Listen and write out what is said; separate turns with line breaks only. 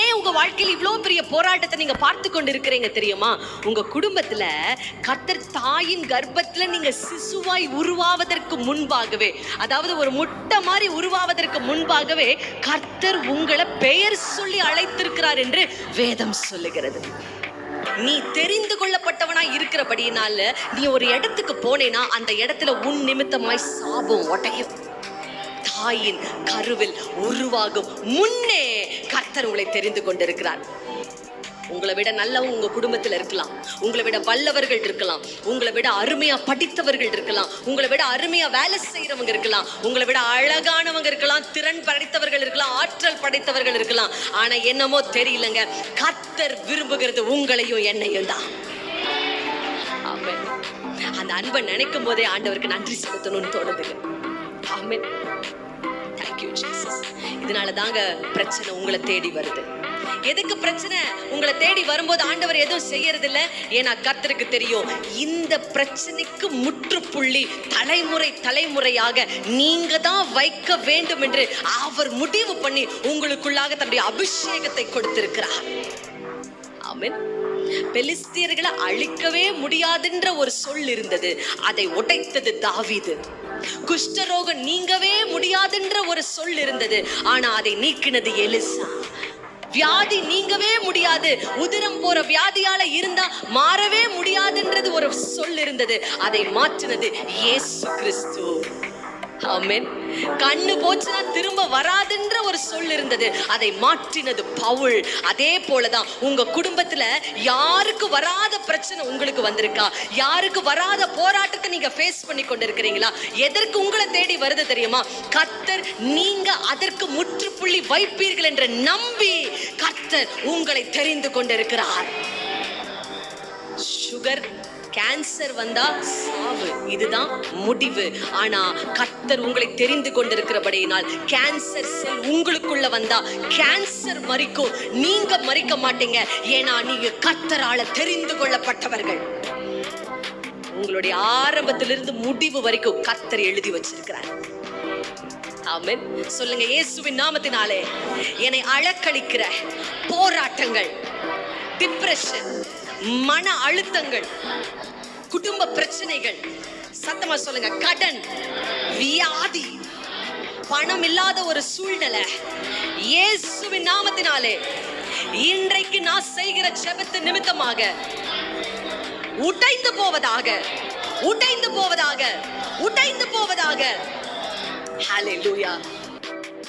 ஏன் உங்க வாழ்க்கையில் இவ்வளவு பெரிய போராட்டத்தை நீங்க பார்த்து கொண்டு இருக்கிறீங்க தெரியுமா? உங்க குடும்பத்துல கர்த்தர் தாயின் கர்ப்பத்துல நீங்க சிசுவாய் உருவாவதற்கு முன்பாகவே, அதாவது ஒரு முட்டை மாதிரி உருவாவதற்கு முன்பாகவே கர்த்தர் உங்களை பெயர் சொல்லி அழைத்திருக்கிறார் என்று வேதம் சொல்லுகிறது. நீ தெரிந்து கொள்ளப்பட்டவனா இருக்கிறபடியினால நீ ஒரு இடத்துக்கு போனேனா அந்த இடத்துல உன் நிமித்தமாய் சாபம் உடையும். தாயின் கருவில் உருவாகும் முன்னே கர்த்தர் உங்களை தெரிந்து கொண்டிருக்கிறார். உங்களை விட நல்லவங்க உங்க குடும்பத்தில் இருக்கலாம், உங்களை விட வல்லவர்கள் இருக்கலாம், உங்களை விட அருமையா படித்தவர்கள் இருக்கலாம், உங்களை விட அருமையா வேலை செய்யறவங்க இருக்கலாம், உங்களை விட அழகானவங்க இருக்கலாம், திறன் படைத்தவர்கள் இருக்கலாம், ஆற்றல் படைத்தவர்கள் இருக்கலாம். ஆனா என்னமோ தெரியலங்க, கர்த்தர் விரும்புகிறது உங்களையும் என்னையும் தான். ஆமென். அந்த அன்பை நினைக்கும் போதே ஆண்டவருக்கு நன்றி செலுத்தணும்னு தோணுதுங்க. ஆமென். Thank you Jesus. இதனால தாங்க பிரச்சனை உங்களை தேடி வருது. எதுக்கு பிரச்சனை உங்களை தேடி வரும்போது ஆண்டவர் எதுவும் செய்யறது இல்ல? ஏன்னா கர்த்தருக்கு தெரியும் இந்த பிரச்சனைக்கு முற்றுப்புள்ளி தலைமுறையாக நீங்க தான் வைக்க வேண்டும் என்று அவர் முடிவு பண்ணி உங்களுக்குள்ளாக தன்னுடைய அபிஷேகத்தை கொடுத்திருக்கிறார். ஆமென். பெலிஸ்தியர்களை அழிக்கவே முடியாதுன்ற ஒரு சொல் இருந்தது, அதை உடைத்தது தாவீது. குஷ்டரோகம் நீங்கவே முடியாதுன்ற ஒரு சொல் இருந்தது, ஆனா அதை நீக்கினது எலிசா. வியாதி நீங்கவே முடியாது, உதிரம் போற வியாதியால இருந்தா மாறவே முடியாதுன்றது ஒரு சொல் இருந்தது, அதை மாற்றினது இயேசு கிறிஸ்து. ஆமென். கண்ணு போச்சுன்னா திரும்ப வராதுன்ற ஒரு சொல் இருந்தது, அதை மாற்றினது பவுல். அதே போலதான் உங்க குடும்பத்துல யாருக்கு வராத பிரச்சனை உங்களுக்கு வந்திருக்கா? யாருக்கு வராத போராட்டத்தை நீங்க ஃபேஸ் பண்ணி கொண்டிருக்கிறீங்களா? எதற்கு உங்களை தேடி வருது தெரியுமா? கர்த்தர் நீங்க அதற்கு முற்றுப்புள்ளி வைப்பீர்கள் என்று நம்பி கர்த்தர் உங்களை தெரிந்து கொண்டிருக்கிறார். சுகர் கேன்சர் வந்தா சாவு, இதுதான் முடிவு. ஆனா கர்த்தர் உங்களை தெரிந்து கொண்டிருக்கிறபடியினால் கேன்சர் செல் உங்களுக்குள்ள வந்தா கேன்சர் மரிக்கும், நீங்க மரிக்க மாட்டீங்க. ஏன்னா நீங்க கர்த்தரால தெரிந்து கொள்ளப்பட்டவர்கள். உங்களுடைய ஆரம்பத்திலிருந்து முடிவு வரைக்கும் கர்த்தர் எழுதி வச்சிருக்கிறார். ஆமென். சொல்லுங்க, இயேசுவின் நாமத்தினாலே என்னை அழக்களிக்கிற போராட்டங்கள், டிப்ரெஷன், மன அழுத்தங்கள், குடும்ப பிரச்சனைகள், சத்தமா சொல்லுங்க, கடன், வியாதி, பணம் இல்லாத ஒரு சூழ்நிலை, இயேசுவின் நாமத்தினாலே இன்றைக்கு நான் செய்கிற ஜெபத்து நிமித்தமாக உடைந்து போவதாக, உடைந்து போவதாக, உடைந்து போவதாக. ஹல்லேலூயா.